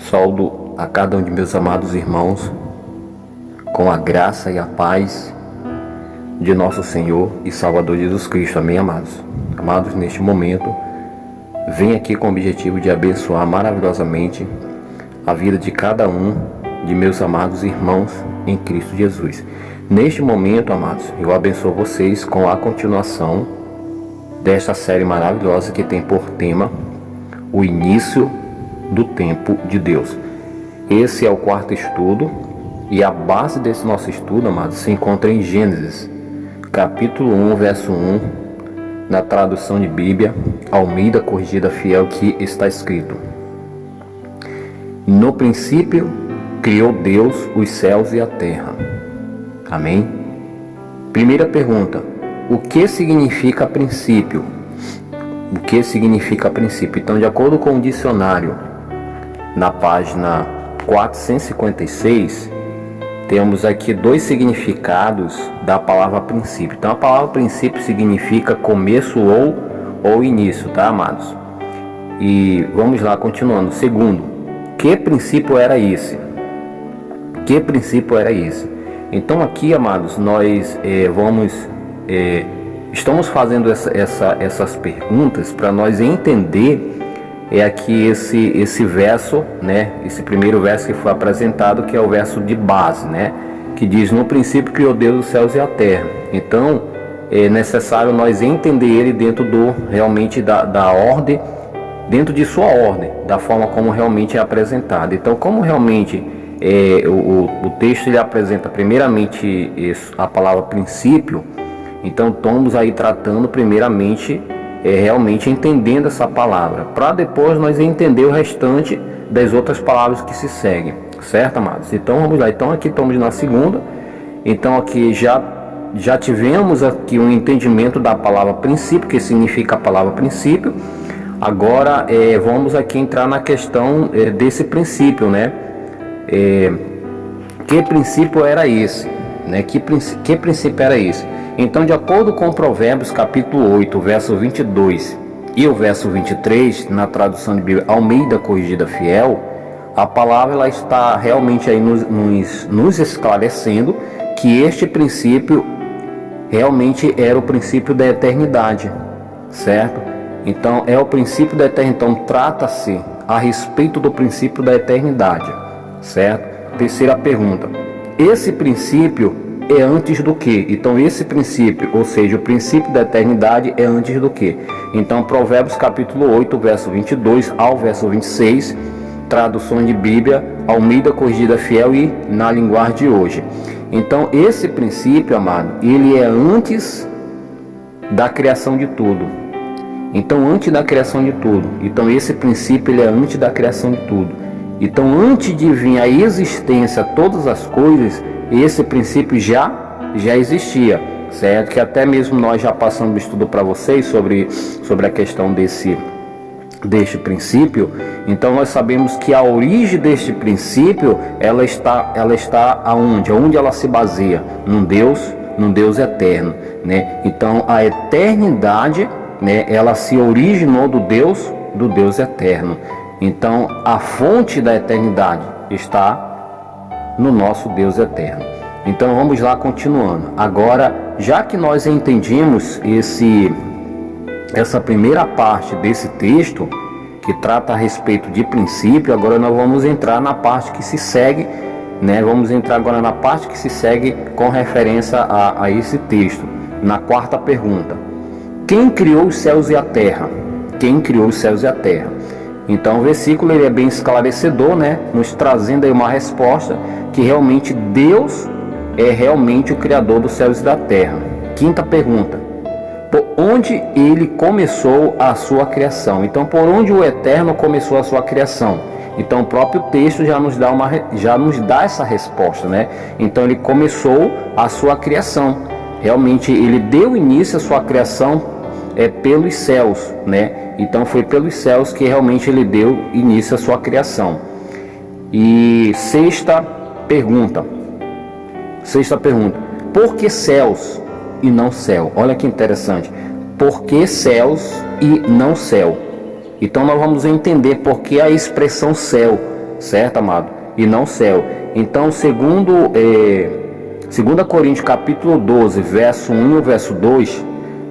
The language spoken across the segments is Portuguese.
Saúdo a cada um de meus amados irmãos com a graça e a paz de nosso Senhor e Salvador Jesus Cristo. Amém, amados? Amados, neste momento, venho aqui com o objetivo de abençoar maravilhosamente a vida de cada um de meus amados irmãos em Cristo Jesus. Neste momento, amados, eu abençoo vocês com a continuação desta série maravilhosa que tem por tema o início do tempo de Deus. Esse é o quarto estudo e a base desse nosso estudo, amados, se encontra em Gênesis, capítulo 1, verso 1, na tradução de Bíblia, Almeida Corrigida Fiel, que está escrito: no princípio criou Deus os céus e a terra. Amém? Primeira pergunta: o que significa princípio? O que significa princípio? Então, de acordo com o dicionário, na página 456, temos aqui dois significados da palavra princípio. Então, a palavra princípio significa começo ou início, tá, amados? E vamos lá, continuando. Segundo, que princípio era esse? Que princípio era esse? Então, aqui, amados, nós estamos fazendo essas perguntas para nós entender aqui esse verso, né? Esse primeiro verso que foi apresentado, que é o verso de base, né? Que diz: no princípio criou Deus os céus e a terra. Então é necessário nós entender ele dentro realmente da ordem, dentro de sua ordem, da forma como realmente é apresentado. Então, como realmente o texto ele apresenta primeiramente a palavra princípio, então estamos aí tratando primeiramente realmente entendendo essa palavra, para depois nós entender o restante das outras palavras que se seguem, certo, amados? Então vamos lá. Então aqui estamos na segunda. Então aqui já tivemos aqui um entendimento da palavra princípio, que significa a palavra princípio. Agora vamos aqui entrar na questão desse princípio, né? Que princípio era esse, né? Que princípio era esse? Então, de acordo com Provérbios capítulo 8, verso 22 e o verso 23, na tradução de Bíblia Almeida Corrigida Fiel, a palavra ela está realmente aí nos esclarecendo que este princípio realmente era o princípio da eternidade, certo? Então, é o princípio da eternidade. Então, trata-se a respeito do princípio da eternidade, certo? Terceira pergunta: esse princípio é antes do que? Então esse princípio, ou seja, o princípio da eternidade é antes do que? Então Provérbios capítulo 8, verso 22 ao verso 26, traduções de Bíblia Almeida Corrigida Fiel e na linguagem de hoje. Então esse princípio, amado, ele é antes da criação de tudo. Então antes da criação de tudo. Então esse princípio ele é antes da criação de tudo. Então antes de vir a existência todas as coisas, esse princípio já existia, certo? Que até mesmo nós já passamos o estudo para vocês sobre a questão deste princípio. Então nós sabemos que a origem deste princípio ela está aonde? Aonde ela se baseia? Num Deus eterno, né? Então a eternidade, né, ela se originou do Deus eterno. Então a fonte da eternidade está no nosso Deus eterno. Então vamos lá, continuando. Agora, já que nós entendemos essa primeira parte desse texto, que trata a respeito de princípio, agora nós vamos entrar na parte que se segue, né? Vamos entrar agora na parte que se segue com referência a esse texto. Na quarta pergunta: quem criou os céus e a terra? Quem criou os céus e a terra? Então o versículo ele é bem esclarecedor, né? Nos trazendo aí uma resposta que realmente Deus é realmente o Criador dos céus e da terra. Quinta pergunta: por onde ele começou a sua criação? Então, por onde o Eterno começou a sua criação? Então o próprio texto já nos dá essa resposta, né? Então ele começou a sua criação. Realmente ele deu início à sua criação pelos céus, né? Então foi pelos céus que realmente ele deu início à sua criação. E sexta pergunta: por que céus e não céu? Olha que interessante. Por que céus e não céu? Então nós vamos entender por que a expressão céu. certo, amado? E não céu. Então, segundo 2 Coríntios capítulo 12, verso 1 e verso 2,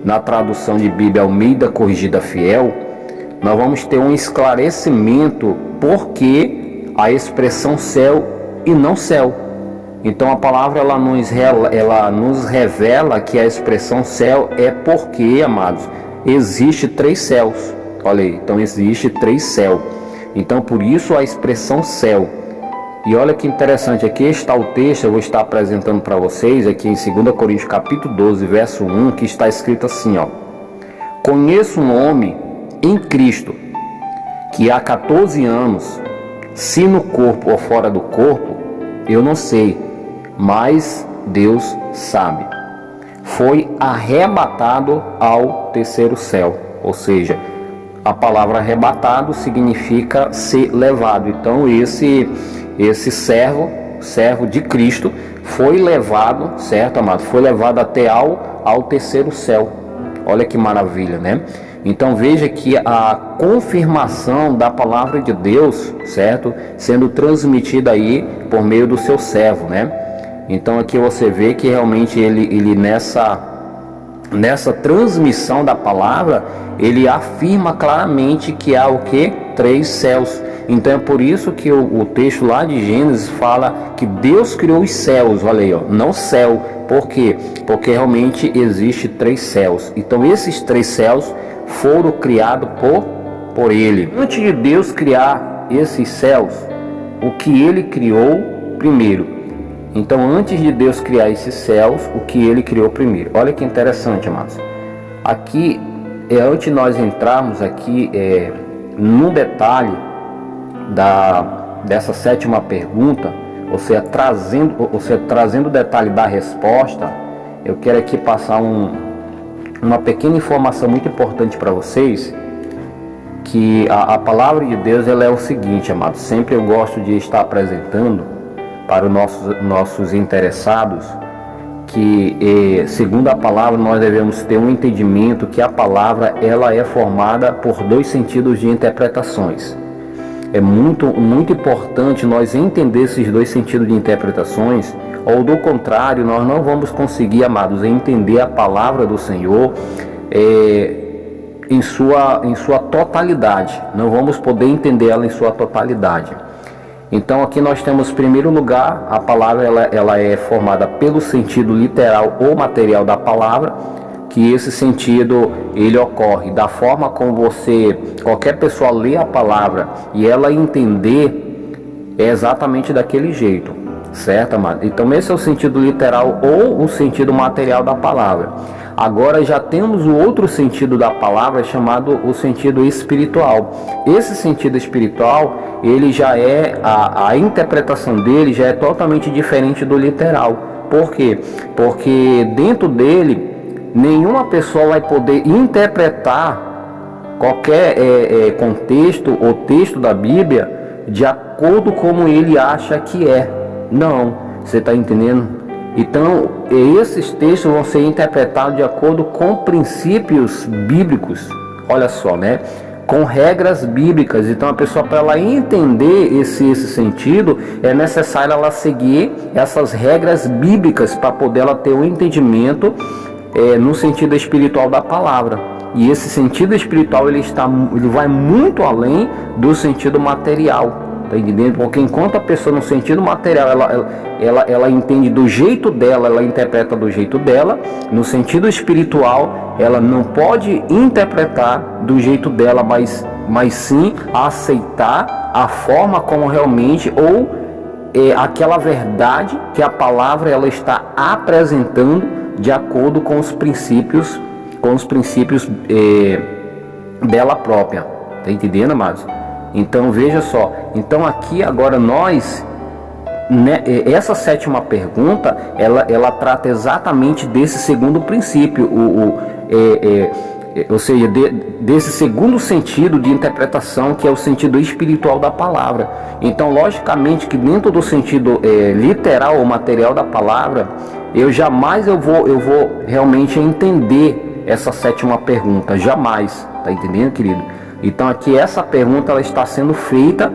na tradução de Bíblia Almeida Corrigida Fiel, nós vamos ter um esclarecimento por que a expressão céu e não céu. Então a palavra ela nos revela que a expressão céu é porque, amados, existe 3 céus. Olha aí, então existe 3 céus. Então por isso a expressão céu. E olha que interessante, aqui está o texto, eu vou estar apresentando para vocês, aqui em 2 Coríntios capítulo 12, verso 1, que está escrito assim, ó. Conheço um homem em Cristo, que há 14 anos, se no corpo ou fora do corpo, eu não sei, mas Deus sabe. Foi arrebatado ao terceiro céu, ou seja, a palavra arrebatado significa ser levado. Então esse servo de Cristo, foi levado, certo, amado? Foi levado até ao terceiro céu. Olha que maravilha, né? Então veja que a confirmação da palavra de Deus, certo? Sendo transmitida aí por meio do seu servo, né? Então aqui você vê que realmente ele nessa transmissão da palavra, ele afirma claramente que há o que? 3 céus. Então é por isso que o texto lá de Gênesis fala que Deus criou os céus, olha aí, ó, não céu. Por quê? Porque realmente existe 3 céus. Então esses 3 céus foram criados por Ele. Antes de Deus criar esses céus, o que Ele criou primeiro? Então antes de Deus criar esses céus, o que Ele criou primeiro? Olha que interessante, amados. Aqui, antes de nós entrarmos aqui num detalhe dessa 7ª pergunta, você trazendo o detalhe da resposta, eu quero aqui passar uma pequena informação muito importante para vocês, que a palavra de Deus ela é o seguinte, amados, sempre eu gosto de estar apresentando para os nossos interessados, que segundo a palavra nós devemos ter um entendimento que a palavra ela é formada por 2 sentidos de interpretações. É muito importante nós entender esses 2 sentidos de interpretações, ou do contrário, nós não vamos conseguir, amados, entender a palavra do Senhor em sua totalidade. Não vamos poder entender ela em sua totalidade. Então aqui nós temos, em primeiro lugar, a palavra ela é formada pelo sentido literal ou material da palavra, que esse sentido ele ocorre da forma como qualquer pessoa lê a palavra e ela entender é exatamente daquele jeito, certo, amado? Então esse é o sentido literal ou o sentido material da palavra. Agora já temos o outro sentido da palavra chamado o sentido espiritual. Esse sentido espiritual, ele já a interpretação dele já é totalmente diferente do literal. Por quê? Porque dentro dele nenhuma pessoa vai poder interpretar qualquer contexto ou texto da Bíblia de acordo como ele acha que é. Não, você está entendendo? Então, esses textos vão ser interpretados de acordo com princípios bíblicos. Olha só, né? Com regras bíblicas. Então, a pessoa, para ela entender esse sentido, é necessário ela seguir essas regras bíblicas para poder ela ter um entendimento no sentido espiritual da palavra. E esse sentido espiritual ele vai muito além do sentido material, tá entendendo? Porque enquanto a pessoa no sentido material ela entende do jeito dela, ela interpreta do jeito dela, no sentido espiritual ela não pode interpretar do jeito dela, mas sim aceitar a forma como realmente ou aquela verdade que a palavra ela está apresentando de acordo com os princípios dela própria. Tá entendendo, amados? Então veja só. Então aqui agora nós, né, essa 7ª pergunta, ela trata exatamente desse segundo princípio, ou seja, desse segundo sentido de interpretação, que é o sentido espiritual da palavra. Então logicamente que dentro do sentido literal ou material da palavra, eu vou realmente entender essa 7ª pergunta, jamais, tá entendendo, querido? Então aqui essa pergunta ela está sendo feita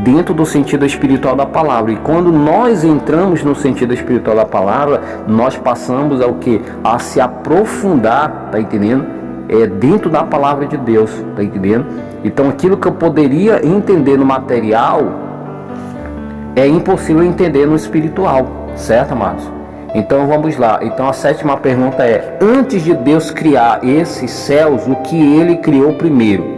dentro do sentido espiritual da palavra. E quando nós entramos no sentido espiritual da palavra, nós passamos ao que? A se aprofundar, tá entendendo? Dentro da palavra de Deus, tá entendendo? Então aquilo que eu poderia entender no material é impossível entender no espiritual, certo, amados? Então vamos lá. Então a sétima pergunta é: antes de Deus criar esses céus, o que ele criou primeiro?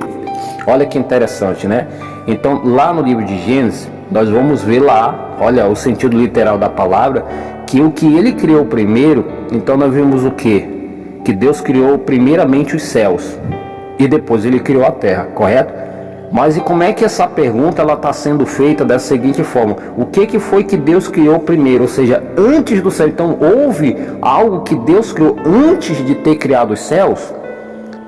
Olha que interessante, né? Então lá no livro de Gênesis, nós vamos ver lá, olha o sentido literal da palavra, que o que ele criou primeiro, então nós vimos o quê? Que Deus criou primeiramente os céus e depois ele criou a terra, correto? Mas e como é que essa pergunta ela está sendo feita da seguinte forma: o que foi que Deus criou primeiro? Ou seja, antes do céu. Então houve algo que Deus criou antes de ter criado os céus?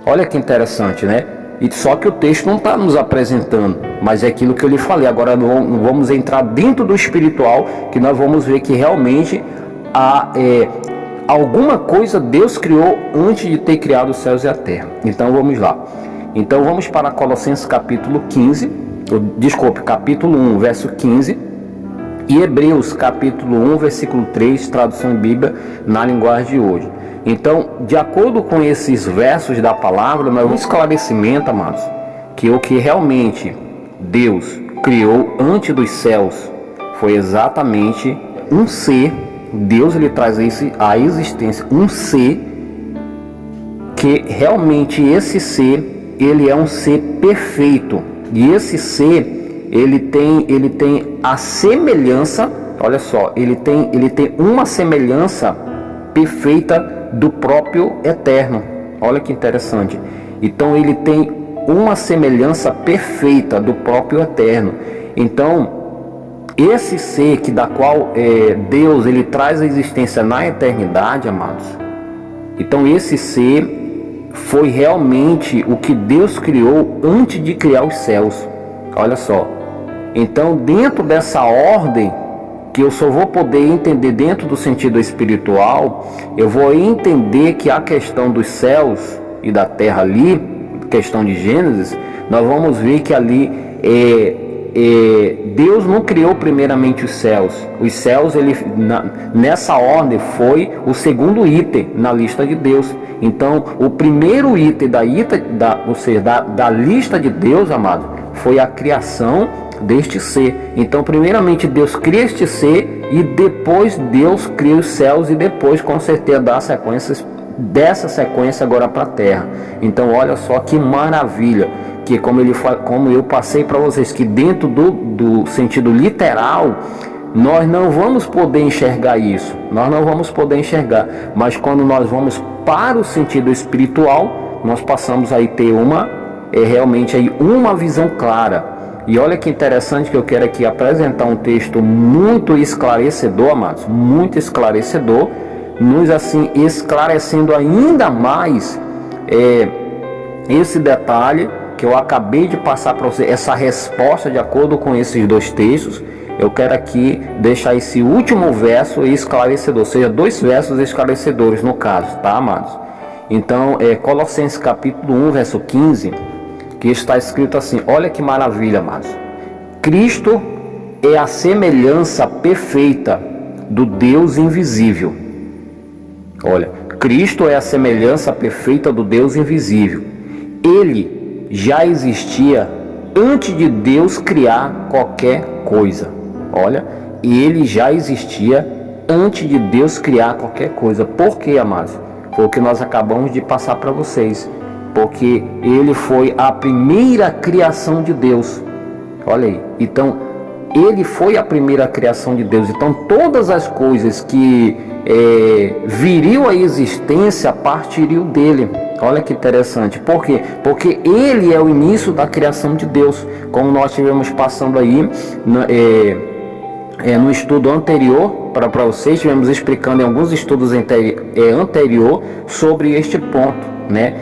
Olha que interessante, né? E só que o texto não está nos apresentando, mas é aquilo que eu lhe falei. Agora não vamos entrar dentro do espiritual, que nós vamos ver que realmente alguma coisa Deus criou antes de ter criado os céus e a terra. Então vamos lá. Então vamos para Colossenses capítulo 1, verso 15, e Hebreus capítulo 1, versículo 3, tradução bíblica na linguagem de hoje. Então, de acordo com esses versos da palavra, nós vamos esclarecimento, amados, que o que realmente Deus criou antes dos céus foi exatamente um ser. Deus ele traz a existência, um ser, que realmente esse ser ele é um ser perfeito, e esse ser ele tem a semelhança, olha só, ele tem uma semelhança perfeita do próprio Eterno. Olha que interessante. Então ele tem uma semelhança perfeita do próprio Eterno. Então esse ser que da qual Deus ele traz a existência na eternidade, amados, então esse ser foi realmente o que Deus criou antes de criar os céus. Olha só. Então, dentro dessa ordem, que eu só vou poder entender dentro do sentido espiritual, eu vou entender que a questão dos céus e da terra ali, questão de Gênesis, nós vamos ver que ali Deus não criou primeiramente os céus. Os céus, nessa ordem, foi o segundo item na lista de Deus. Então, o primeiro item da lista de Deus, amado, foi a criação deste ser. Então, primeiramente Deus cria este ser e depois Deus cria os céus e depois, com certeza, dá dessa sequência agora para a terra. Então, olha só que maravilha, que como eu passei para vocês, que dentro do sentido literal, nós não vamos poder enxergar isso, mas quando nós vamos para o sentido espiritual, nós passamos a ter realmente uma visão clara. E olha que interessante, que eu quero aqui apresentar um texto muito esclarecedor, amados, muito esclarecedor, nos assim esclarecendo ainda mais esse detalhe que eu acabei de passar para você, essa resposta de acordo com esses dois textos. Eu quero aqui deixar esse último verso esclarecedor, ou seja, dois versos esclarecedores no caso, tá, amados? Então, Colossenses capítulo 1, verso 15, que está escrito assim, olha que maravilha, amados. Cristo é a semelhança perfeita do Deus invisível. Olha, Cristo é a semelhança perfeita do Deus invisível. Ele já existia antes de Deus criar qualquer coisa. Olha, ele já existia antes de Deus criar qualquer coisa. Por quê, amados? Foi o que nós acabamos de passar para vocês. Porque ele foi a primeira criação de Deus. Olha aí. Então, ele foi a primeira criação de Deus. Então, todas as coisas que viriam à existência partiriam dele. Olha que interessante. Por quê? Porque ele é o início da criação de Deus. Como nós estivemos passando aí no estudo anterior, para vocês, estivemos explicando em alguns estudos anterior sobre este ponto, né?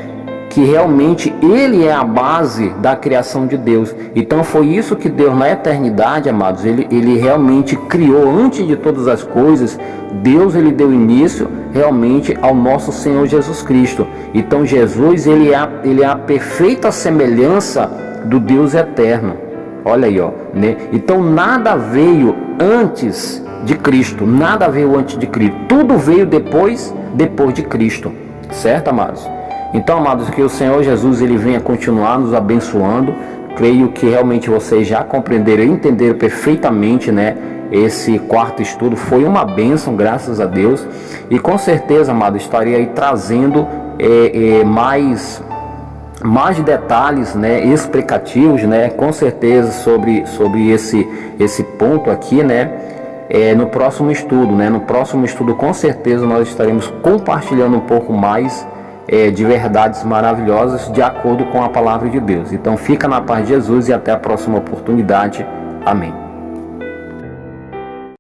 Que realmente ele é a base da criação de Deus. Então foi isso que Deus na eternidade, amados, ele realmente criou antes de todas as coisas. Deus ele deu início realmente ao nosso Senhor Jesus Cristo. Então Jesus ele é a perfeita semelhança do Deus eterno. Olha aí, ó, né? Então nada veio antes de Cristo, nada veio antes de Cristo, tudo veio depois de Cristo, certo, amados? Então, amados, que o Senhor Jesus ele venha continuar nos abençoando. Creio que realmente vocês já compreenderam e entenderam perfeitamente, né? Esse quarto estudo foi uma bênção, graças a Deus. E com certeza, amado, estarei aí trazendo mais detalhes, né, explicativos, né, com certeza sobre esse ponto aqui, né, no próximo estudo, né. No próximo estudo, com certeza, nós estaremos compartilhando um pouco mais de verdades maravilhosas de acordo com a palavra de Deus. Então fica na paz de Jesus e até a próxima oportunidade. Amém.